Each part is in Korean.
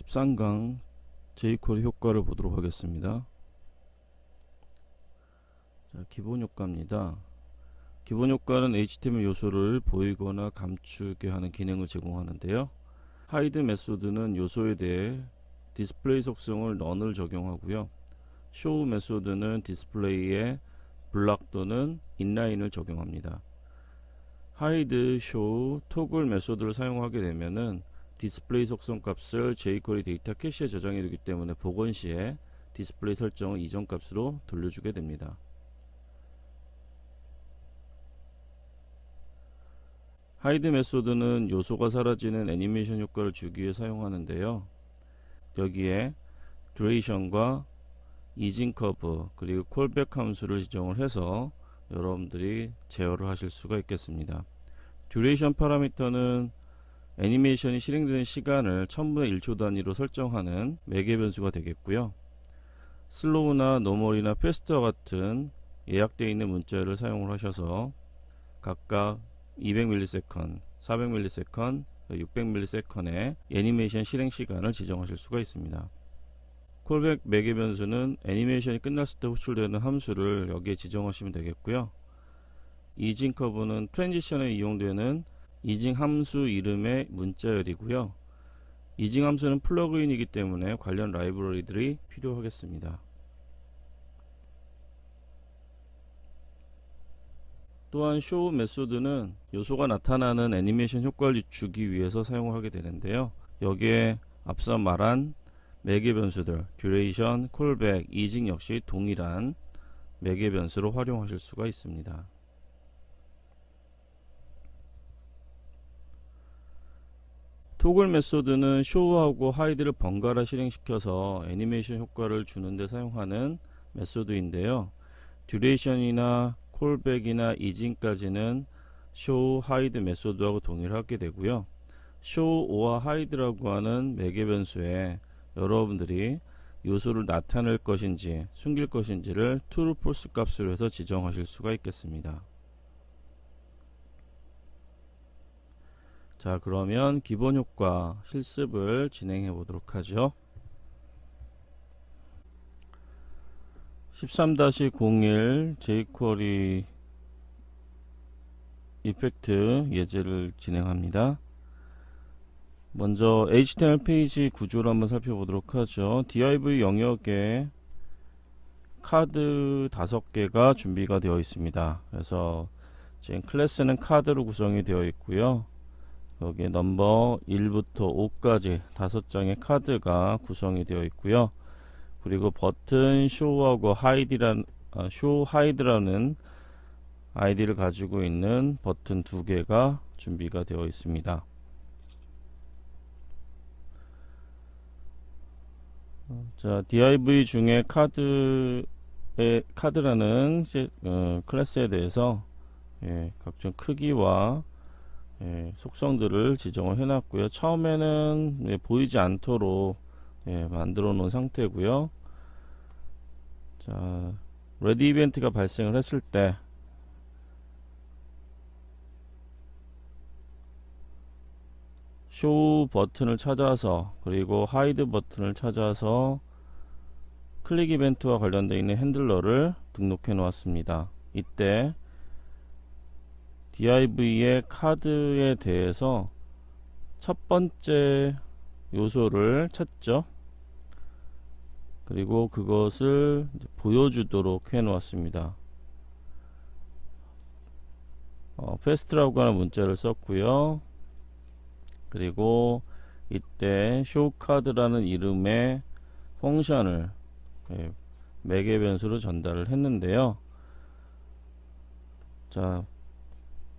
13강 jQuery 효과를 보도록 하겠습니다. 자, 기본 효과입니다. 기본 효과는 HTML 요소를 보이거나 감추게 하는 기능을 제공하는데요. hide 메소드는 요소에 대해 디스플레이 속성을 none을 적용하고요. show 메소드는 디스플레이에 블락 또는 inline을 적용합니다. hide, show, toggle 메소드를 사용하게 되면은 디스플레이 속성 값을 jQuery 데이터 캐시에 저장해 두기 때문에 복원 시에 디스플레이 설정을 이전 값으로 돌려주게 됩니다. hide 메소드는 요소가 사라지는 애니메이션 효과를 주기 위해 사용하는데요. 여기에 duration과 easing curve 그리고 callback 함수를 지정을 해서 여러분들이 제어를 하실 수가 있겠습니다. duration 파라미터는 애니메이션이 실행되는 시간을 1000분의 1초 단위로 설정하는 매개 변수가 되겠고요. 슬로우나 노멀이나 패스트와 같은 예약되어 있는 문자를 사용을 하셔서 각각 200ms, 400ms, 600ms의 애니메이션 실행 시간을 지정하실 수가 있습니다. 콜백 매개 변수는 애니메이션이 끝났을 때 호출되는 함수를 여기에 지정하시면 되겠고요. 이징 커브는 트랜지션에 이용되는 이징 함수 이름의 문자열이고요. 이징 함수는 플러그인이기 때문에 관련 라이브러리들이 필요하겠습니다. 또한 show 메소드는 요소가 나타나는 애니메이션 효과를 주기 위해서 사용하게 되는데요. 여기에 앞서 말한 매개 변수들 duration, callback, easing 역시 동일한 매개 변수로 활용하실 수가 있습니다. 토글 메소드는 show하고 hide를 번갈아 실행시켜서 애니메이션 효과를 주는데 사용하는 메소드인데요. duration이나 callback이나 easing까지는 show, hide 메소드하고 동일하게 되고요. show와 hide라고 하는 매개 변수에 여러분들이 요소를 나타낼 것인지 숨길 것인지를 true, false 값으로 해서 지정하실 수가 있겠습니다. 자, 그러면 기본 효과 실습을 진행해 보도록 하죠. 13-01 jQuery 이펙트 예제를 진행합니다. 먼저 HTML 페이지 구조를 한번 살펴보도록 하죠. div 영역에 카드 5개가 준비가 되어 있습니다. 그래서 지금 클래스는 카드로 구성이 되어 있고요. 여기에 넘버 1부터 5까지 5장의 카드가 구성이 되어 있고요. 그리고 버튼 show하고 show hide라는 아이디를 가지고 있는 버튼 2개가 준비가 되어 있습니다. 자, div 중에 카드라는 클래스에 대해서 각종 크기와 속성들을 지정을 해놨고요. 처음에는 보이지 않도록 만들어 놓은 상태고요. 자, 레디 이벤트가 발생을 했을 때 쇼 버튼을 찾아서 그리고 하이드 버튼을 찾아서 클릭 이벤트와 관련되어 있는 핸들러를 등록해 놓았습니다. 이때 div의 카드에 대해서 첫 번째 요소를 찾죠. 그리고 그것을 보여주도록 해 놓았습니다. 패스트라고 하는 문자를 썼고요. 그리고 이때 showCard라는 이름의 펑션을 매개 변수로 전달을 했는데요. 자,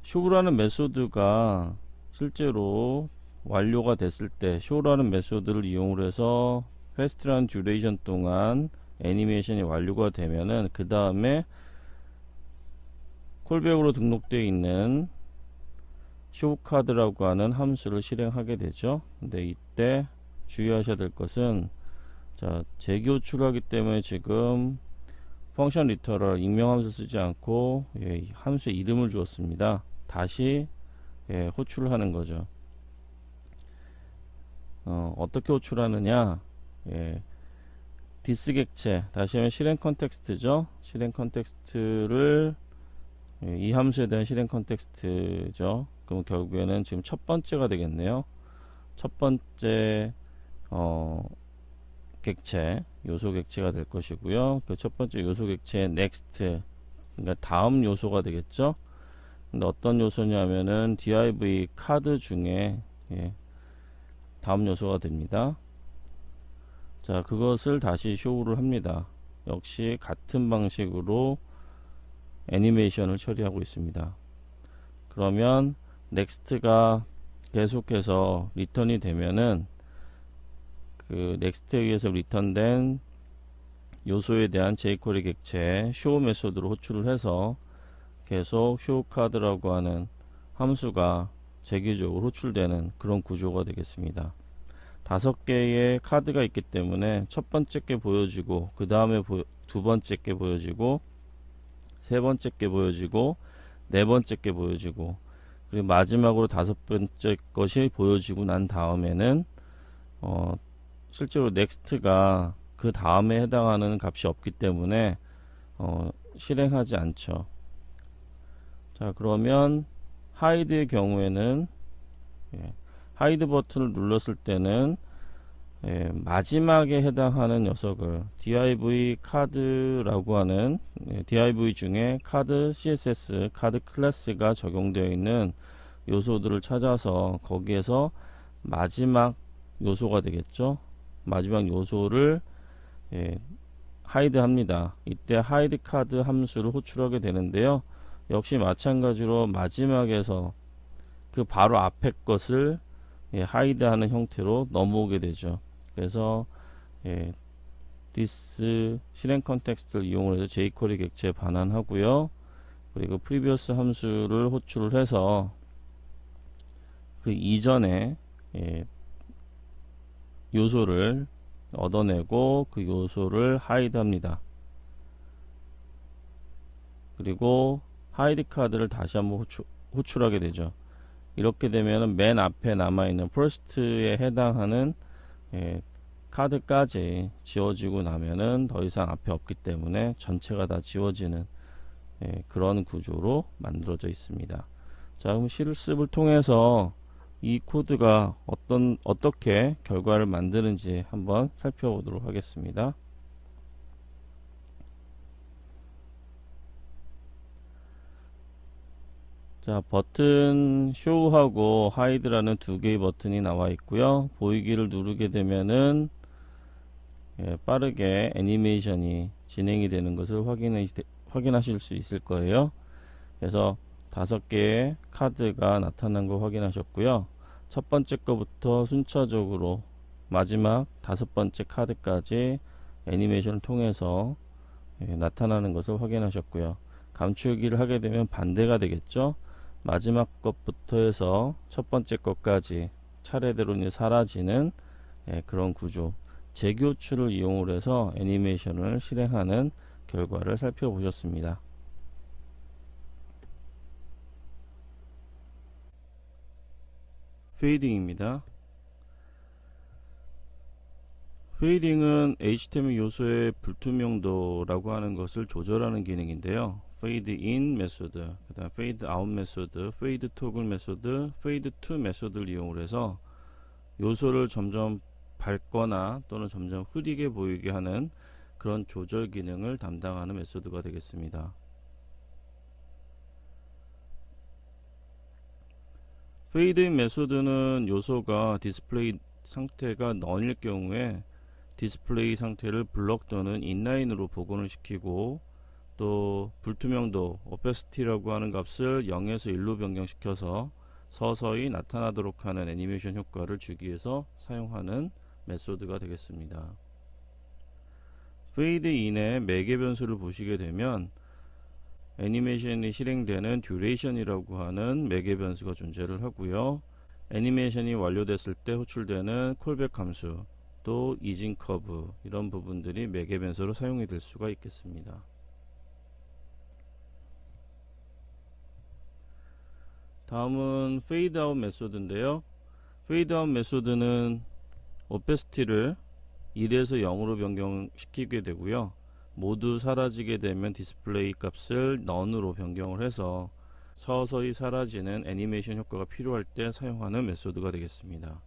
show라는 메소드가 실제로 완료가 됐을 때 show라는 메소드를 이용을 해서 fast라는 duration 동안 애니메이션이 완료가 되면은 그 다음에 콜백으로 등록되어 있는 showCard라고 하는 함수를 실행하게 되죠. 근데 이때 주의하셔야 될 것은 자, 재교출하기 때문에 지금 펑션 리터럴 익명함수 쓰지 않고 함수의 이름을 주었습니다. 다시 호출을 하는 거죠. 어떻게 호출하느냐. 예, 디스 객체, 다시 하면 실행 컨텍스트죠. 실행 컨텍스트를, 이 함수에 대한 실행 컨텍스트죠. 그럼 결국에는 지금 첫 번째가 되겠네요. 첫 번째 객체, 요소 객체가 될 것이고요. 그 첫 번째 요소 객체의 next, 그러니까 다음 요소가 되겠죠. 근데 어떤 요소냐면은 div 카드 중에, 예, 다음 요소가 됩니다. 자, 그것을 다시 쇼를 합니다. 역시 같은 방식으로 애니메이션을 처리하고 있습니다. 그러면 넥스트가 계속해서 리턴이 되면은 그 넥스트에 의해서 리턴된 요소에 대한 jQuery 객체 show 메소드로 호출을 해서 계속 show 카드라고 하는 함수가 재규적으로 호출되는 그런 구조가 되겠습니다. 5개의 카드가 있기 때문에 첫 번째 게 보여지고, 그 다음에 두 번째 게 보여지고, 세 번째 게 보여지고, 네 번째 게 보여지고, 그리고 마지막으로 5번째 것이 보여지고 난 다음에는 실제로 넥스트가 그 다음에 해당하는 값이 없기 때문에 실행하지 않죠. 자, 그러면 하이드의 경우에는, 예, 하이드 버튼을 눌렀을 때는, 예, 마지막에 해당하는 녀석을 div 카드라고 하는, 예, div 중에 카드 css 카드 클래스가 적용되어 있는 요소들을 찾아서 거기에서 마지막 요소가 되겠죠. 마지막 요소를, 예, 하이드 합니다. 이때 하이드 카드 함수를 호출하게 되는데요. 역시 마찬가지로 마지막에서 그 바로 앞에 것을, 예, 하이드 하는 형태로 넘어오게 되죠. 그래서, 예, this 실행 컨텍스트를 이용을 해서 jQuery 객체에 반환하고요. 그리고 previous 함수를 호출을 해서 그 이전에, 예, 요소를 얻어내고 그 요소를 하이드 합니다. 그리고 하이드 카드를 다시 한번 호출하게 되죠. 이렇게 되면 맨 앞에 남아있는 first에 해당하는, 예, 카드까지 지워지고 나면은 더 이상 앞에 없기 때문에 전체가 다 지워지는, 예, 그런 구조로 만들어져 있습니다. 자, 그럼 실습을 통해서 이 코드가 어떻게 결과를 만드는지 한번 살펴보도록 하겠습니다. 자, 버튼 show하고 hide라는 두 개의 버튼이 나와 있고요. 보이기를 누르게 되면은, 예, 빠르게 애니메이션이 진행이 되는 것을 확인하실 수 있을 거예요. 그래서 5개의 카드가 나타난 거 확인하셨고요. 첫 번째 거부터 순차적으로 마지막 5번째 카드까지 애니메이션을 통해서, 예, 나타나는 것을 확인하셨고요. 감추기를 하게 되면 반대가 되겠죠. 마지막 것부터 해서 첫 번째 것까지 차례대로 사라지는, 예, 그런 구조, 재교출을 이용을 해서 애니메이션을 실행하는 결과를 살펴보셨습니다. 페이딩입니다. 페이딩은 HTML 요소의 불투명도라고 하는 것을 조절하는 기능인데요. 페이드 인 메소드, 그 다음 페이드 아웃 메소드, 페이드 토글 메소드, 페이드 투 메소드를 이용을 해서 요소를 점점 밝거나 또는 점점 흐리게 보이게 하는 그런 조절 기능을 담당하는 메소드가 되겠습니다. 페이드 인 메소드는 요소가 디스플레이 상태가 넌일 경우에 디스플레이 상태를 블럭 또는 인라인으로 복원을 시키고, 또 불투명도 opacity라고 하는 값을 0에서 1로 변경시켜서 서서히 나타나도록 하는 애니메이션 효과를 주기 위해서 사용하는 메소드가 되겠습니다. 페이드 인의 매개 변수를 보시게 되면 애니메이션이 실행되는 듀레이션이라고 하는 매개 변수가 존재를 하고요. 애니메이션이 완료됐을 때 호출되는 콜백 함수, 또 이징 커브, 이런 부분들이 매개 변수로 사용이 될 수가 있겠습니다. 다음은 페이드 아웃 메소드인데요. 페이드 아웃 메소드는 오페시티를 1에서 0으로 변경시키게 되고요. 모두 사라지게 되면 디스플레이 값을 none으로 변경을 해서 서서히 사라지는 애니메이션 효과가 필요할 때 사용하는 메소드가 되겠습니다.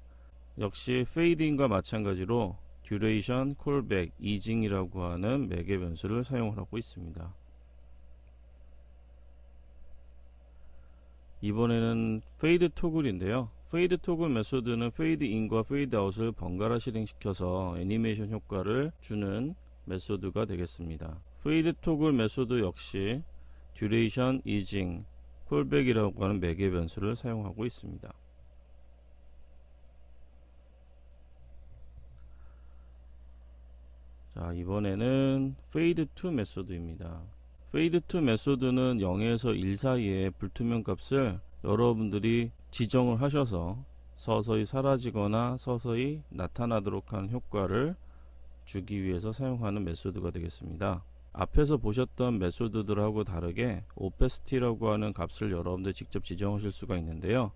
역시 페이드인과 마찬가지로 듀레이션, 콜백, 이징이라고 하는 매개 변수를 사용하고 있습니다. 이번에는 페이드 토글인데요. 페이드 토글 메소드는 페이드 인과 페이드 아웃을 번갈아 실행시켜서 애니메이션 효과를 주는 메소드가 되겠습니다. 페이드 토글 메소드 역시 듀레이션, 이징, 콜백이라고 하는 매개 변수를 사용하고 있습니다. 자, 이번에는 페이드 투 메소드입니다. 페이드 투 메소드는 0에서 1 사이의 불투명 값을 여러분들이 지정을 하셔서 서서히 사라지거나 서서히 나타나도록 하는 효과를 주기 위해서 사용하는 메소드가 되겠습니다. 앞에서 보셨던 메소드들하고 다르게 오페시티라고 하는 값을 여러분들이 직접 지정하실 수가 있는데요.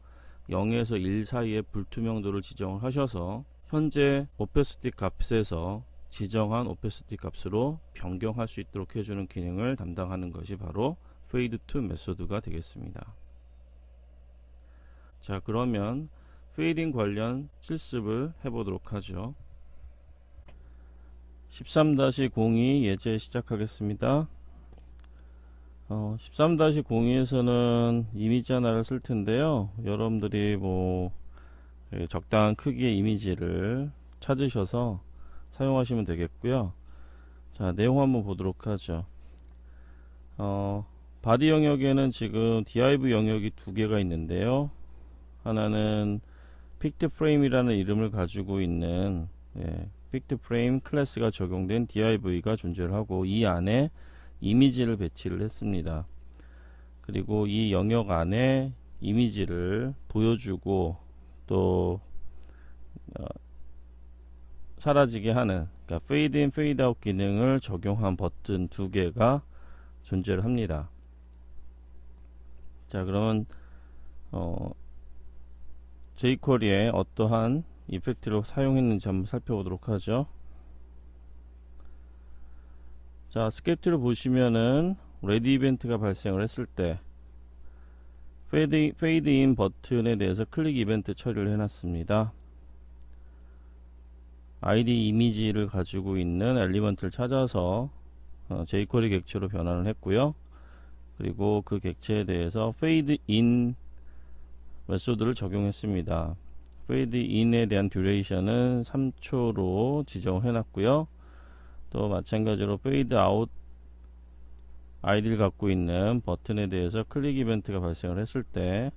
0에서 1 사이의 불투명도를 지정을 하셔서 현재 오페시티 값에서 지정한 오페시티 값으로 변경할 수 있도록 해주는 기능을 담당하는 것이 바로 페이드 투 메소드가 되겠습니다. 자, 그러면 페이딩 관련 실습을 해보도록 하죠. 13-02 예제 시작하겠습니다. 13-02에서는 이미지 하나를 쓸 텐데요. 여러분들이 적당한 크기의 이미지를 찾으셔서 사용하시면 되겠고요. 자, 내용 한번 보도록 하죠. 바디 영역에는 지금 div 영역이 두 개가 있는데요. 하나는 픽트 프레임이라는 이름을 가지고 있는 픽트 프레임 클래스가 적용된 div가 존재를 하고 이 안에 이미지를 배치를 했습니다. 그리고 이 영역 안에 이미지를 보여주고 또 사라지게 하는 그러니까 페이드 인 페이드 아웃 기능을 적용한 버튼 두 개가 존재를 합니다. 자, 그러면 jQuery에 어떠한 이펙트를 사용했는지 한번 살펴보도록 하죠. 자, 스크립트를 보시면은 레디 이벤트가 발생을 했을 때 페이드 인 버튼에 대해서 클릭 이벤트 처리를 해놨습니다. id 이미지를 가지고 있는 엘리먼트를 찾아서 jQuery 객체로 변환을 했고요. 그리고 그 객체에 대해서 페이드 인 메소드를 적용했습니다. 페이드 인에 대한 듀레이션은 3초로 지정을 해놨고요. 또 마찬가지로 페이드 아웃 아이디를 갖고 있는 버튼에 대해서 클릭 이벤트가 발생을 했을 때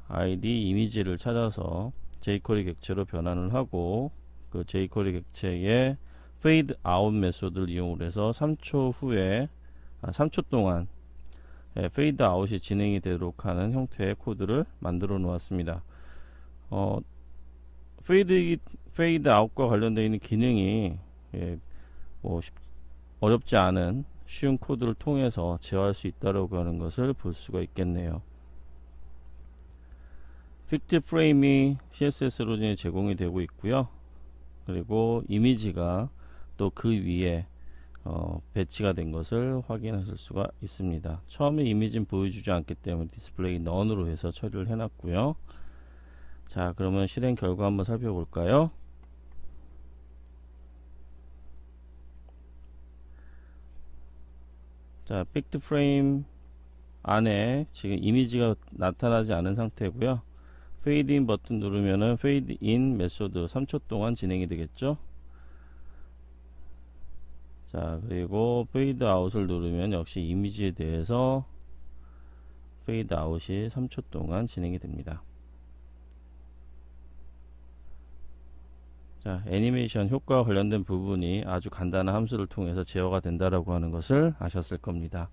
id 이미지를 찾아서 jQuery 객체로 변환을 하고 그 jQuery 객체의 페이드 아웃 메소드를 이용해서 3초 동안 페이드 아웃이 진행이 되도록 하는 형태의 코드를 만들어 놓았습니다. 페이드 아웃과 관련되어 있는 기능이 어렵지 않은 쉬운 코드를 통해서 제어할 수 있다고 하는 것을 볼 수가 있겠네요. 픽트 프레임이 CSS로 제공이 되고 있고요. 그리고 이미지가 또 그 위에 배치가 된 것을 확인하실 수가 있습니다. 처음에 이미지는 보여주지 않기 때문에 디스플레이 none으로 해서 처리를 해놨고요. 자, 그러면 실행 결과 한번 살펴볼까요? 자, 픽트 프레임 안에 지금 이미지가 나타나지 않은 상태고요. 페이드 인 버튼 누르면은 페이드 인 메소드 3초 동안 진행이 되겠죠. 자, 그리고 페이드 아웃을 누르면 역시 이미지에 대해서 페이드 아웃이 3초 동안 진행이 됩니다. 자, 애니메이션 효과와 관련된 부분이 아주 간단한 함수를 통해서 제어가 된다라고 하는 것을 아셨을 겁니다.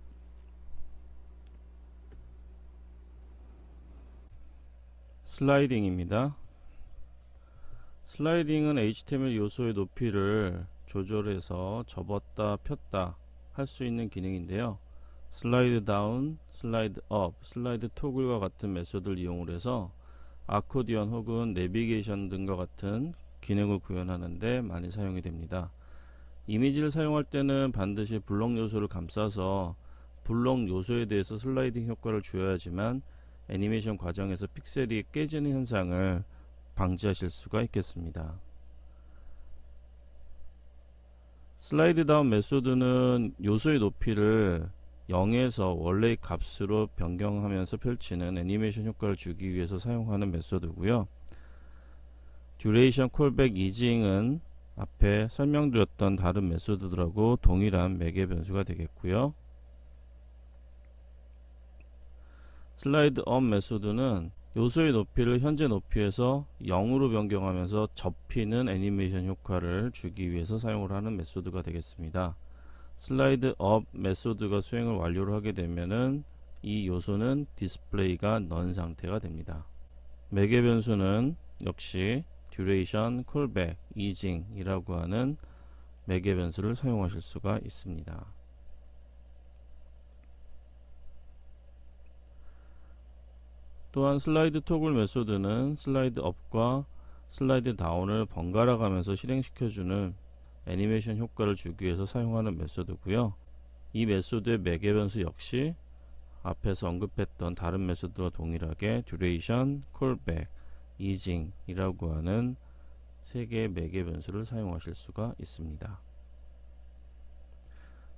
슬라이딩입니다. 슬라이딩은 HTML 요소의 높이를 조절해서 접었다 폈다 할 수 있는 기능인데요. 슬라이드 다운, 슬라이드 업, 슬라이드 토글과 같은 메소드를 이용을 해서 아코디언 혹은 내비게이션 등과 같은 기능을 구현하는 데 많이 사용이 됩니다. 이미지를 사용할 때는 반드시 블록 요소를 감싸서 블록 요소에 대해서 슬라이딩 효과를 주어야지만 애니메이션 과정에서 픽셀이 깨지는 현상을 방지하실 수가 있겠습니다. 슬라이드 다운 메소드는 요소의 높이를 0에서 원래의 값으로 변경하면서 펼치는 애니메이션 효과를 주기 위해서 사용하는 메소드고요. 듀레이션 콜백 이징은 앞에 설명드렸던 다른 메소드들하고 동일한 매개 변수가 되겠고요. 슬라이드 업 메소드는 요소의 높이를 현재 높이에서 0으로 변경하면서 접히는 애니메이션 효과를 주기 위해서 사용을 하는 메소드가 되겠습니다. 슬라이드 업 메소드가 수행을 완료를 하게 되면은 이 요소는 디스플레이가 넌 상태가 됩니다. 매개 변수는 역시 듀레이션 콜백 이징 이라고 하는 매개 변수를 사용하실 수가 있습니다. 또한 슬라이드 토글 메소드는 슬라이드 업과 슬라이드 다운을 번갈아 가면서 실행시켜주는 애니메이션 효과를 주기 위해서 사용하는 메소드고요. 이 메소드의 매개 변수 역시 앞에서 언급했던 다른 메소드와 동일하게 듀레이션, 콜백, 이징 이라고 하는 세 개의 매개 변수를 사용하실 수가 있습니다.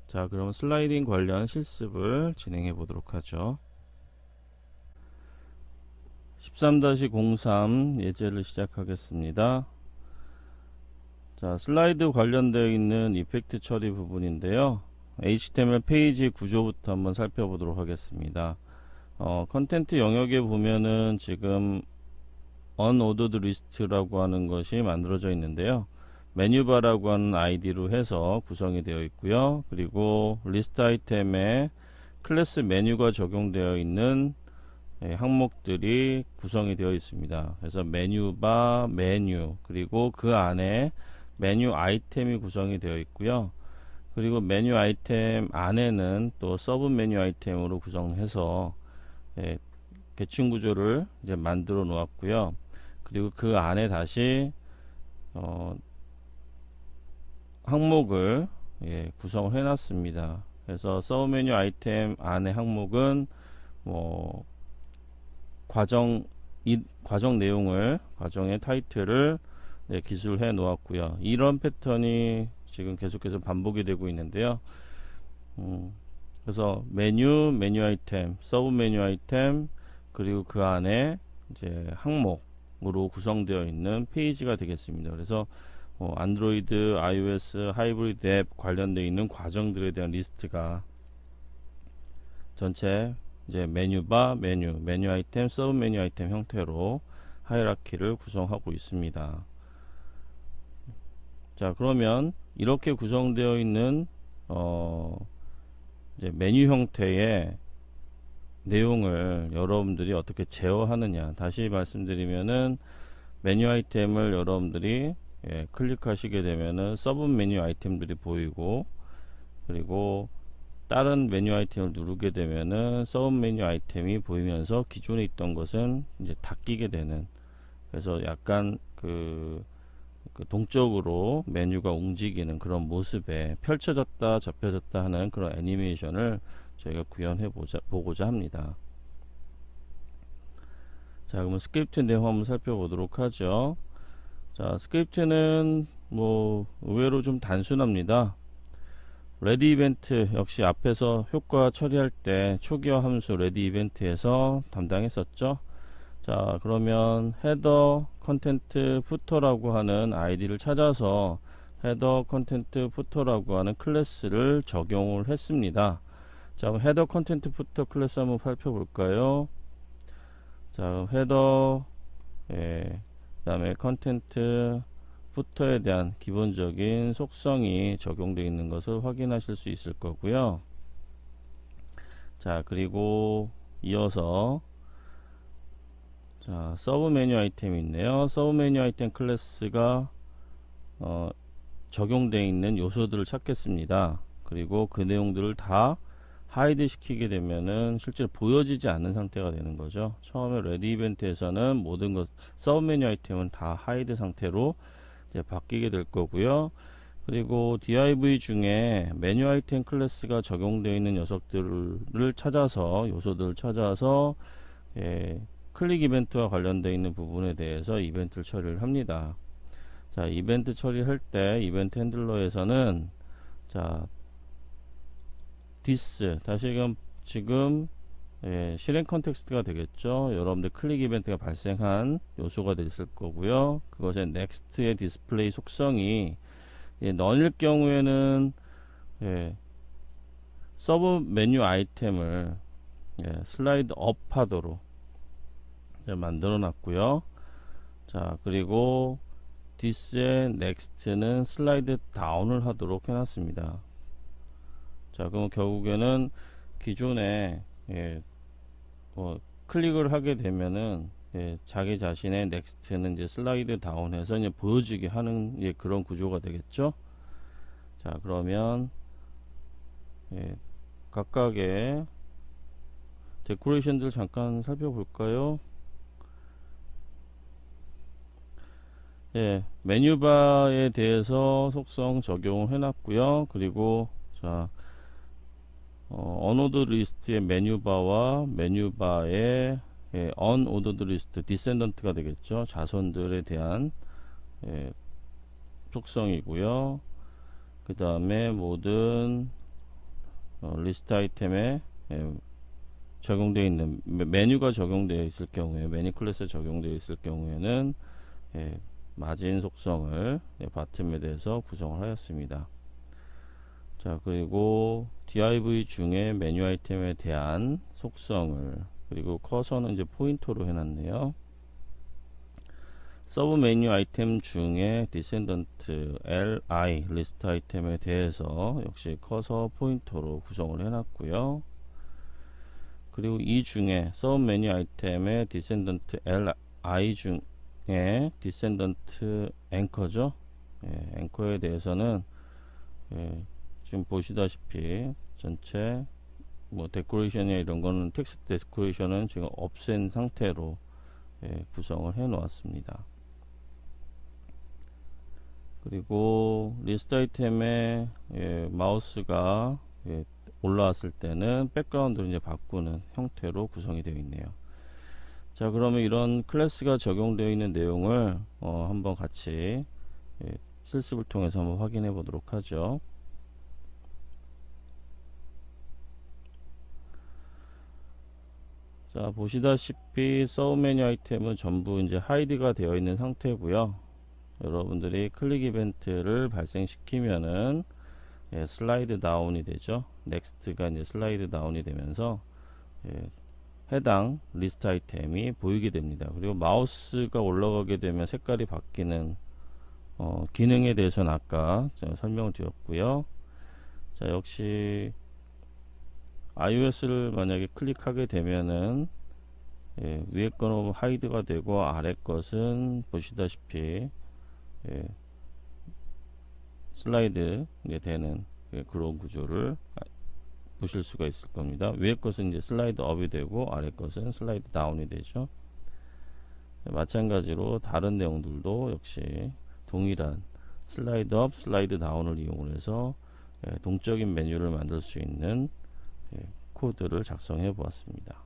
자, 그럼 슬라이딩 관련 실습을 진행해 보도록 하죠. 13-03 예제를 시작하겠습니다. 자, 슬라이드 관련되어 있는 이펙트 처리 부분인데요. HTML 페이지 구조부터 한번 살펴보도록 하겠습니다. 컨텐트 영역에 보면은 지금 unordered list라고 하는 것이 만들어져 있는데요. 메뉴바라고 하는 아이디로 해서 구성이 되어 있고요. 그리고 리스트 아이템에 클래스 메뉴가 적용되어 있는 항목들이 구성이 되어 있습니다. 그래서 메뉴바, 메뉴, 그리고 그 안에 메뉴 아이템이 구성이 되어 있고요. 그리고 메뉴 아이템 안에는 또 서브 메뉴 아이템으로 구성해서 계층 구조를 이제 만들어 놓았고요. 그리고 그 안에 다시 항목을 구성을 해 놨습니다. 그래서 서브 메뉴 아이템 안에 항목은 뭐 과정 내용을, 과정의 타이틀을 기술해 놓았고요. 이런 패턴이 지금 계속해서 반복이 되고 있는데요. 그래서 메뉴 아이템, 서브 메뉴 아이템, 그리고 그 안에 이제 항목으로 구성되어 있는 페이지가 되겠습니다. 그래서 안드로이드, iOS, 하이브리드 앱 관련되어 있는 과정들에 대한 리스트가 전체 이제 메뉴바, 메뉴 아이템, 서브 메뉴 아이템 형태로 하이라키를 구성하고 있습니다. 자, 그러면 이렇게 구성되어 있는 이제 메뉴 형태의 내용을 여러분들이 어떻게 제어하느냐, 다시 말씀드리면은 메뉴 아이템을 여러분들이 클릭하시게 되면은 서브 메뉴 아이템들이 보이고, 그리고 다른 메뉴 아이템을 누르게 되면은 서브 메뉴 아이템이 보이면서 기존에 있던 것은 이제 닫히게 되는, 그래서 약간 그 동적으로 메뉴가 움직이는 그런 모습에 펼쳐졌다 접혀졌다 하는 그런 애니메이션을 저희가 구현해 보고자 합니다. 자, 그러면 스크립트 내용 한번 살펴보도록 하죠. 자, 스크립트는 뭐 의외로 좀 단순합니다. 레디 이벤트 역시 앞에서 효과 처리할 때 초기화 함수 레디 이벤트에서 담당했었죠. 자, 그러면 헤더 컨텐트 푸터라고 하는 아이디를 찾아서 헤더 컨텐트 푸터라고 하는 클래스를 적용을 했습니다. 자, 그럼 헤더 컨텐트 푸터 클래스 한번 살펴볼까요? 자, 헤더 그 다음에 컨텐트 푸터에 대한 기본적인 속성이 적용되어 있는 것을 확인하실 수 있을 거고요. 자, 그리고 이어서 자, 서브 메뉴 아이템이 있네요. 서브 메뉴 아이템 클래스가 적용되어 있는 요소들을 찾겠습니다. 그리고 그 내용들을 다 하이드 시키게 되면은 실제로 보여지지 않는 상태가 되는 거죠. 처음에 레디 이벤트에서는 모든 것 서브 메뉴 아이템은 다 하이드 상태로 이제 바뀌게 될 거고요. 그리고 div 중에 메뉴 아이템 클래스가 적용되어 있는 녀석들을 찾아서 요소들을 찾아서 클릭 이벤트와 관련되어 있는 부분에 대해서 이벤트를 처리를 합니다. 자, 이벤트 처리할 때 이벤트 핸들러에서는 자, this 다시금 지금 실행 컨텍스트가 되겠죠. 여러분들 클릭 이벤트가 발생한 요소가 됐을 거고요. 그것의 next의 디스플레이 속성이 넌일 경우에는 서브 메뉴 아이템을 슬라이드 업 하도록 만들어 놨고요. 자, 그리고 this의 next는 슬라이드 다운을 하도록 해놨습니다. 자, 그럼 결국에는 기존에 클릭을 하게 되면은 자기 자신의 넥스트는 이제 슬라이드 다운해서 이제 보여지게 하는 그런 구조가 되겠죠. 자, 그러면 각각의 데코레이션들 잠깐 살펴볼까요? 메뉴바에 대해서 속성 적용을 해놨고요. 그리고 자, 언오더 리스트의 메뉴바와 메뉴바의 언오더드 리스트 디센던트가 되겠죠. 자손들에 대한 속성이고요. 그 다음에 모든 리스트 아이템에 적용되어 있는 메뉴가 적용되어 있을 경우에 메뉴 클래스에 적용되어 있을 경우에는 마진 속성을 바텀에 대해서 구성을 하였습니다. 자, 그리고 div 중에 메뉴 아이템에 대한 속성을 그리고 커서는 이제 포인터로 해놨네요. 서브 메뉴 아이템 중에 디센던트 li 리스트 아이템에 대해서 역시 커서 포인터로 구성을 해놨고요. 그리고 이 중에 서브 메뉴 아이템의 디센던트 li 중에 디센던트 앵커죠. 앵커에 대해서는 지금 보시다시피 전체 뭐 데코레이션이나 이런 거는 텍스트 데코레이션은 지금 없앤 상태로 구성을 해 놓았습니다. 그리고 리스트 아이템에 마우스가 올라왔을 때는 백그라운드를 이제 바꾸는 형태로 구성이 되어 있네요. 자, 그러면 이런 클래스가 적용되어 있는 내용을 한번 같이 실습을 통해서 한번 확인해 보도록 하죠. 자, 보시다시피 서브 메뉴 아이템은 전부 이제 하이드가 되어 있는 상태고요. 여러분들이 클릭 이벤트를 발생시키면은 슬라이드 다운이 되죠. 넥스트가 이제 슬라이드 다운이 되면서 해당 리스트 아이템이 보이게 됩니다. 그리고 마우스가 올라가게 되면 색깔이 바뀌는 기능에 대해서는 아까 제가 설명을 드렸고요. 자, 역시 iOS를 만약에 클릭하게 되면은 위에 거는 하이드가 되고 아래 것은 보시다시피 슬라이드 되는 그런 구조를 보실 수가 있을 겁니다. 위에 것은 이제 슬라이드 업이 되고 아래 것은 슬라이드 다운이 되죠. 마찬가지로 다른 내용들도 역시 동일한 슬라이드 업, 슬라이드 다운을 이용해서 동적인 메뉴를 만들 수 있는 코드를 작성해 보았습니다.